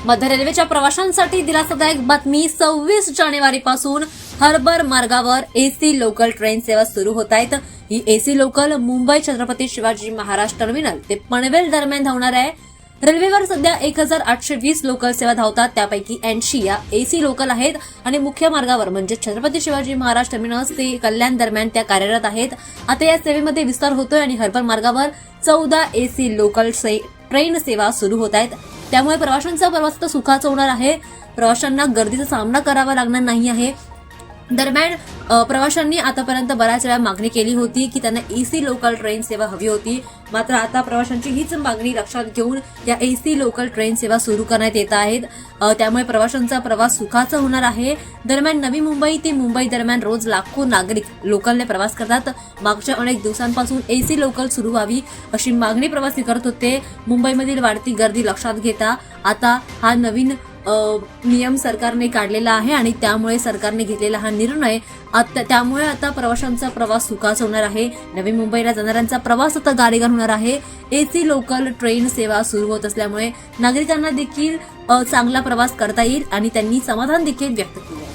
मध्य रेल्वेच्या प्रवाशांसाठी दिलासादायक बातमी. 26 जानेवारीपासून हार्बर मार्गावर एसी लोकल ट्रेन सेवा सुरू होत आहेत. ही AC local Mumbai Chhatrapati Shivaji Maharaj terminal ते पनवेल दरम्यान धावणार आहे. रेल्वेवर सध्या 1820 लोकल सेवा धावतात, त्यापैकी 80 या एसी लोकल आहेत आणि मुख्य मार्गावर म्हणजे छत्रपती शिवाजी महाराज टर्मिनस ते कल्याण दरम्यान त्या कार्यरत आहेत. आता या सेवेमध्ये विस्तार होतोय आणि हार्बर मार्गावर 14 एसी लोकल ट्रेन सेवा सुरू होत आहेत. त्यामुळे प्रवाशांचा प्रवास तर सुखाचा होणार आहे. प्रवाशांना गर्दीचा सामना करावा लागणार नाही आहे. दरम्यान प्रवाशांनी आतापर्यंत बऱ्याच वेळा मागणी केली होती की त्यांना एसी लोकल ट्रेन सेवा हवी होती. मात्र आता प्रवाशांची हीच मागणी लक्षात घेऊन या एसी लोकल ट्रेन सेवा सुरू करण्यात येत आहेत. त्यामुळे प्रवाशांचा प्रवास सुखाचा होणार आहे. दरम्यान नवी मुंबई ते मुंबई दरम्यान रोज लाखो नागरिक लोकलने प्रवास करतात. मागच्या अनेक दिवसांपासून एसी लोकल सुरू व्हावी अशी मागणी प्रवासी करत होते. मुंबईमधील वाढती गर्दी लक्षात घेता आता हा नवीन नियम सरकारने काढलेला आहे आणि त्यामुळे सरकारने घेतलेला हा निर्णय त्यामुळे आता प्रवाशांचा प्रवास सुखाचा होणार आहे. नवी मुंबईला जाणाऱ्यांचा प्रवास आता गाडीगार होणार आहे. एसी लोकल ट्रेन सेवा सुरू होत असल्यामुळे नागरिकांना देखील चांगला प्रवास करता येईल आणि त्यांनी समाधान देखील व्यक्त केले.